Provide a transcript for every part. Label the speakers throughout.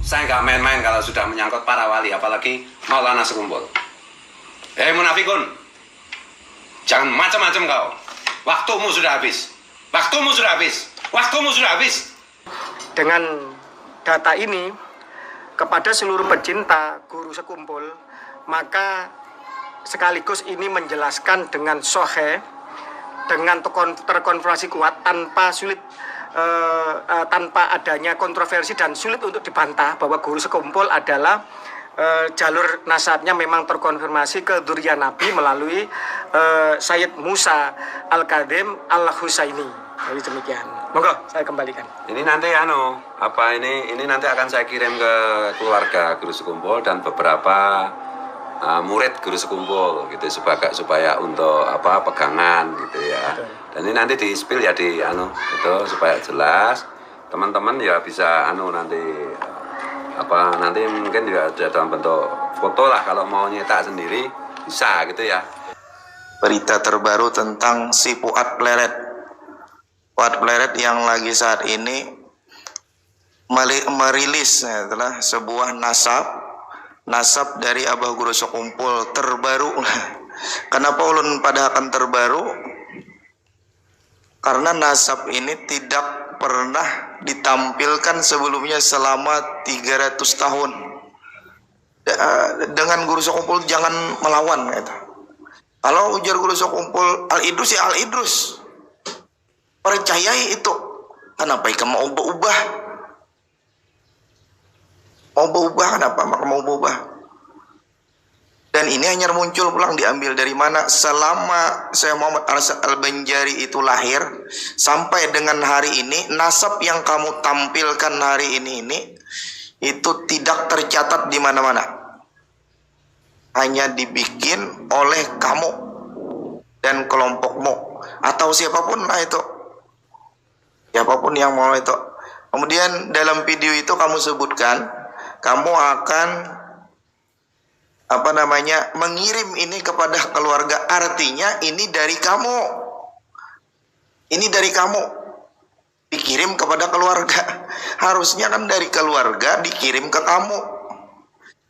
Speaker 1: Saya nggak main-main kalau sudah menyangkut para wali, apalagi Maulana sekumpul. Munafikun, jangan macam-macam kau. Waktumu sudah habis. Waktumu sudah habis. Waktumu sudah habis.
Speaker 2: Dengan data ini kepada seluruh pecinta guru sekumpul, maka sekaligus ini menjelaskan dengan sahih, dengan terkonfirmasi kuat, tanpa sulit, tanpa adanya kontroversi dan sulit untuk dibantah bahwa guru sekumpul adalah jalur nasabnya memang terkonfirmasi ke dzurriyyah Nabi melalui Sayyid Musa Al-Kadhim Al-Husaini. Jadi demikian. Monggo saya kembalikan.
Speaker 1: Ini nanti ini nanti akan saya kirim ke keluarga guru sekumpul dan beberapa murid guru sekumpul gitu supaya untuk pegangan gitu ya.
Speaker 2: Betul.
Speaker 1: Dan ini nanti di spill ya itu supaya jelas teman-teman ya bisa nanti nanti mungkin juga ada dalam bentuk foto lah, kalau mau nyetak sendiri bisa gitu ya.
Speaker 3: Berita terbaru tentang si Fuad Pleret. Fuad Pleret yang lagi saat ini merilis adalah sebuah nasab dari Abah Guru Sekumpul terbaru. Kenapa ulun pada akan terbaru? Karena nasab ini tidak pernah ditampilkan sebelumnya selama 300 tahun. Dengan Guru Sekumpul jangan melawan gitu. Kalau ujar Guru Sekumpul Al-Idrus ya Al-Idrus, percayai itu. Kenapa ikan mau ubah? Mau berubah kenapa? Maka mau berubah. Dan ini hanya muncul pulang diambil dari mana? Selama Syekh Muhammad Arsyad Al-Banjari itu lahir sampai dengan hari ini, nasab yang kamu tampilkan hari ini itu tidak tercatat di mana-mana. Hanya dibikin oleh kamu dan kelompokmu atau siapapun lah itu. Siapapun yang mau itu. Kemudian dalam video itu kamu sebutkan kamu akan mengirim ini kepada keluarga, artinya ini dari kamu, dikirim kepada keluarga. Harusnya kan dari keluarga dikirim ke kamu,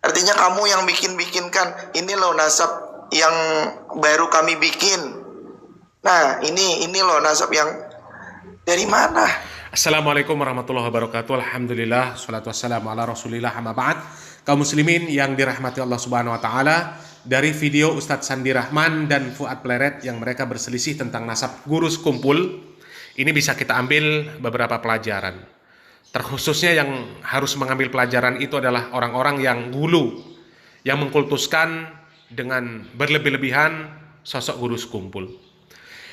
Speaker 3: artinya kamu yang bikinkan ini loh nasab yang baru kami bikin. Nah ini loh nasab yang dari mana?
Speaker 4: Assalamualaikum warahmatullahi wabarakatuh. Alhamdulillah, salatu wassalamu ala rasulillah, amma ba'd. Kaum muslimin yang dirahmati Allah subhanahu wa ta'ala, dari video Ustadz Sandi Rahman dan Fuad Pleret yang mereka berselisih tentang nasab guru sekumpul, ini bisa kita ambil beberapa pelajaran. Terkhususnya yang harus mengambil pelajaran itu adalah orang-orang yang gulu, yang mengkultuskan dengan berlebih-lebihan sosok guru sekumpul.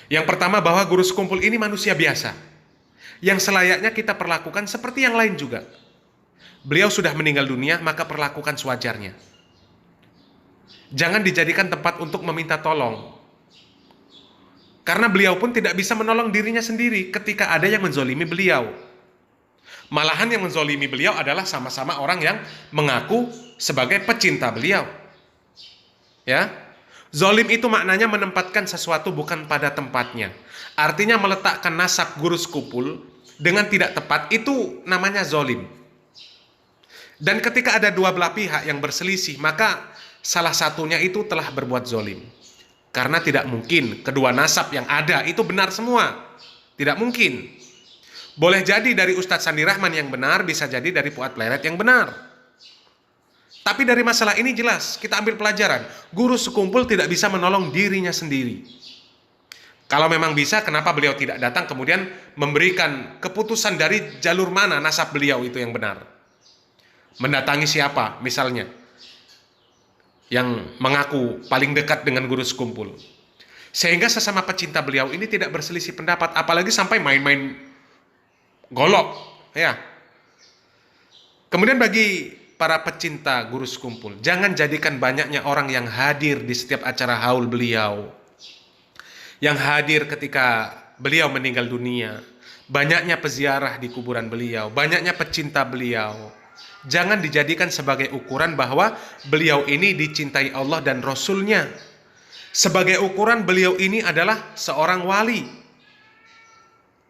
Speaker 4: Yang pertama, bahwa guru sekumpul ini manusia biasa yang selayaknya kita perlakukan seperti yang lain juga. Beliau sudah meninggal dunia, maka perlakukan sewajarnya. Jangan dijadikan tempat untuk meminta tolong. Karena beliau pun tidak bisa menolong dirinya sendiri ketika ada yang menzolimi beliau. Malahan yang menzolimi beliau adalah sama-sama orang yang mengaku sebagai pecinta beliau. Ya, zolim itu maknanya menempatkan sesuatu bukan pada tempatnya. Artinya meletakkan nasab guru sekumpul dengan tidak tepat, itu namanya zolim. Dan ketika ada dua belah pihak yang berselisih, maka salah satunya itu telah berbuat zolim. Karena tidak mungkin kedua nasab yang ada itu benar semua. Tidak mungkin. Boleh jadi dari Ustadz Sandi Rahman yang benar, bisa jadi dari Fuad Pleret yang benar. Tapi dari masalah ini jelas, kita ambil pelajaran. Guru sekumpul tidak bisa menolong dirinya sendiri. Kalau memang bisa, kenapa beliau tidak datang kemudian memberikan keputusan dari jalur mana nasab beliau itu yang benar? Mendatangi siapa misalnya yang mengaku paling dekat dengan guru sekumpul, sehingga sesama pecinta beliau ini tidak berselisih pendapat, apalagi sampai main-main golok ya. Kemudian bagi para pecinta guru sekumpul, jangan jadikan banyaknya orang yang hadir di setiap acara haul beliau, yang hadir ketika beliau meninggal dunia, banyaknya peziarah di kuburan beliau, banyaknya pecinta beliau, jangan dijadikan sebagai ukuran bahwa beliau ini dicintai Allah dan Rasulnya. Sebagai ukuran beliau ini adalah seorang wali.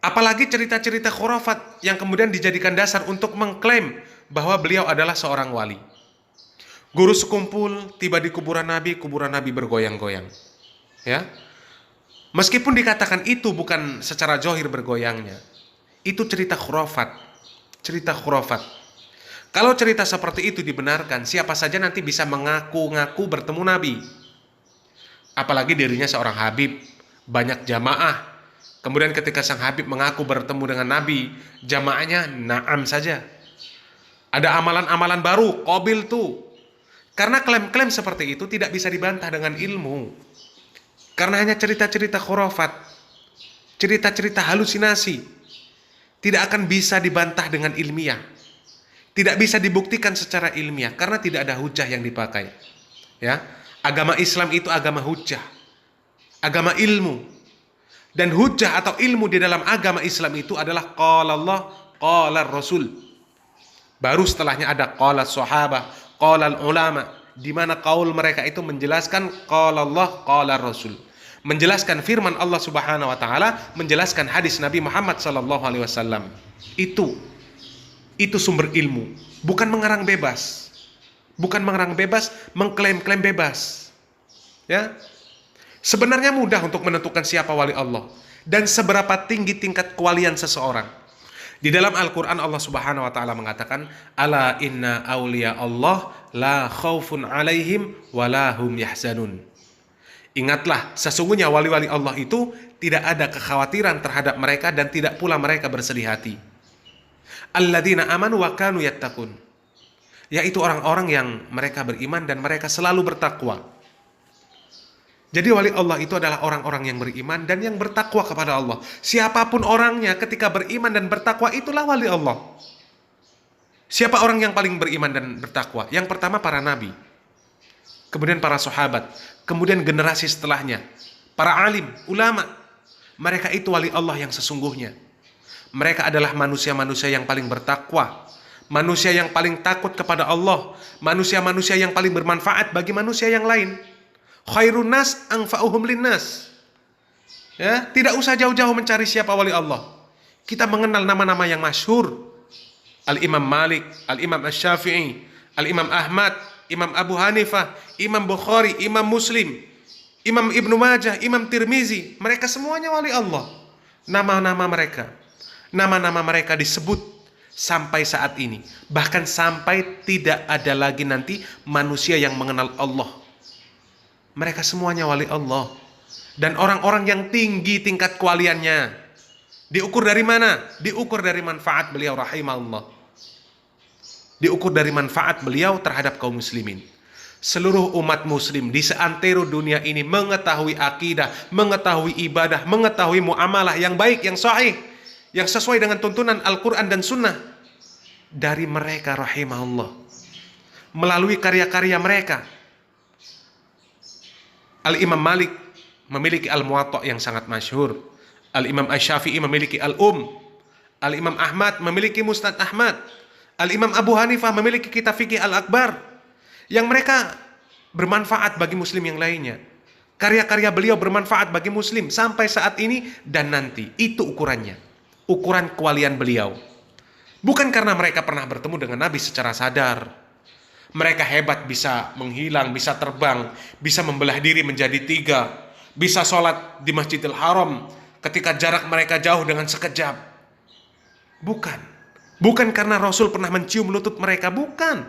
Speaker 4: Apalagi cerita-cerita khurafat yang kemudian dijadikan dasar untuk mengklaim bahwa beliau adalah seorang wali. Guru sekumpul tiba di kuburan Nabi bergoyang-goyang. Ya. Meskipun dikatakan itu bukan secara zahir bergoyangnya, itu cerita khurafat. Cerita khurafat. Kalau cerita seperti itu dibenarkan, siapa saja nanti bisa mengaku-ngaku bertemu Nabi. Apalagi dirinya seorang Habib, banyak jamaah. Kemudian ketika sang Habib mengaku bertemu dengan Nabi, jamaahnya na'am saja. Ada amalan-amalan baru, qabil tuh. Karena klaim-klaim seperti itu tidak bisa dibantah dengan ilmu. Karena hanya cerita-cerita khurafat, cerita-cerita halusinasi, tidak akan bisa dibantah dengan ilmiah. Tidak bisa dibuktikan secara ilmiah karena tidak ada hujah yang dipakai. Ya, agama Islam itu agama hujah, agama ilmu. Dan hujah atau ilmu di dalam agama Islam itu adalah qala Allah, qala Rasul. Baru setelahnya ada qala sahabah, qala ulama, di mana qaul mereka itu menjelaskan qala Allah, qala Rasul. Menjelaskan firman Allah Subhanahu wa taala, menjelaskan hadis Nabi Muhammad sallallahu alaihi wasallam. Itu sumber ilmu, bukan mengarang bebas. Bukan mengarang bebas, mengklaim-klaim bebas. Ya. Sebenarnya mudah untuk menentukan siapa wali Allah dan seberapa tinggi tingkat kewalian seseorang. Di dalam Al-Qur'an Allah Subhanahu wa taala mengatakan, "Ala inna auliya Allah la khaufun 'alaihim wa la hum yahzanun." Ingatlah, sesungguhnya wali-wali Allah itu tidak ada kekhawatiran terhadap mereka dan tidak pula mereka bersedih hati. Alladzina amanu wa kanu yattaqun, yaitu orang-orang yang mereka beriman dan mereka selalu bertakwa. Jadi wali Allah itu adalah orang-orang yang beriman dan yang bertakwa kepada Allah. Siapapun orangnya ketika beriman dan bertakwa, itulah wali Allah. Siapa orang yang paling beriman dan bertakwa? Yang pertama para nabi, kemudian para sahabat, kemudian generasi setelahnya, para alim, ulama. Mereka itu wali Allah yang sesungguhnya. Mereka adalah manusia-manusia yang paling bertakwa, manusia yang paling takut kepada Allah, manusia-manusia yang paling bermanfaat bagi manusia yang lain. Khairun nas anfa'uhum linnas. Ya, tidak usah jauh-jauh mencari siapa wali Allah. Kita mengenal nama-nama yang masyhur. Al-Imam Malik, Al-Imam Asy-Syafi'i, Al-Imam Ahmad, Imam Abu Hanifah, Imam Bukhari, Imam Muslim, Imam Ibnu Majah, Imam Tirmizi. Mereka semuanya wali Allah. Nama-nama mereka disebut sampai saat ini. Bahkan sampai tidak ada lagi nanti manusia yang mengenal Allah. Mereka semuanya wali Allah. Dan orang-orang yang tinggi tingkat kewaliannya. Diukur dari mana? Diukur dari manfaat beliau rahimahullah. Diukur dari manfaat beliau terhadap kaum muslimin. Seluruh umat muslim di seantero dunia ini mengetahui akidah, mengetahui ibadah, mengetahui muamalah yang baik, yang sahih, yang sesuai dengan tuntunan Al-Quran dan Sunnah dari mereka rahimahullah. Melalui karya-karya mereka. Al-Imam Malik memiliki Al-Muwatta yang sangat masyhur. Al-Imam Asy-Syafi'i memiliki Al-Um. Al-Imam Ahmad memiliki Musnad Ahmad. Al-Imam Abu Hanifah memiliki kitab fikih Al-Akbar. Yang mereka bermanfaat bagi muslim yang lainnya. Karya-karya beliau bermanfaat bagi muslim sampai saat ini dan nanti. Itu ukurannya. Ukuran kewalian beliau. Bukan karena mereka pernah bertemu dengan Nabi secara sadar. Mereka hebat, bisa menghilang, bisa terbang, bisa membelah diri menjadi 3, bisa sholat di Masjidil Haram ketika jarak mereka jauh dengan sekejap. Bukan karena Rasul pernah mencium lutut mereka, bukan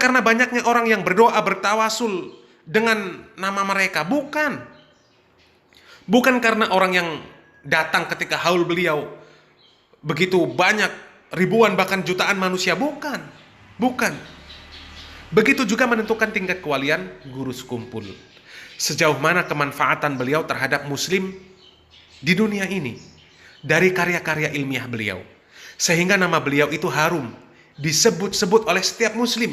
Speaker 4: karena banyaknya orang yang berdoa bertawasul dengan nama mereka, bukan karena orang yang datang ketika haul beliau begitu banyak, ribuan bahkan jutaan manusia, bukan. Begitu juga menentukan tingkat kewalian guru sekumpul. Sejauh mana kemanfaatan beliau terhadap muslim di dunia ini dari karya-karya ilmiah beliau. Sehingga nama beliau itu harum, disebut-sebut oleh setiap muslim.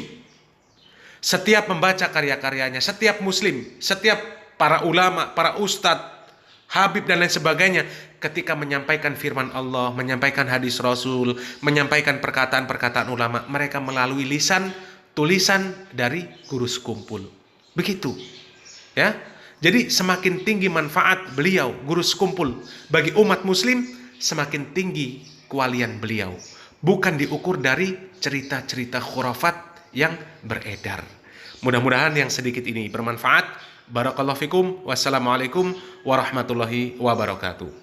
Speaker 4: Setiap membaca karya-karyanya, setiap muslim, setiap para ulama, para ustadz, habib dan lain sebagainya, ketika menyampaikan firman Allah, menyampaikan hadis Rasul, menyampaikan perkataan-perkataan ulama, mereka melalui lisan, tulisan dari guru sekumpul. Begitu. Ya. Jadi semakin tinggi manfaat beliau, guru sekumpul, bagi umat muslim, semakin tinggi kewalian beliau. bukan diukur dari cerita-cerita khurafat yang beredar. Mudah-mudahan yang sedikit ini bermanfaat. Barakallahu fikum. Wassalamualaikum warahmatullahi wabarakatuh.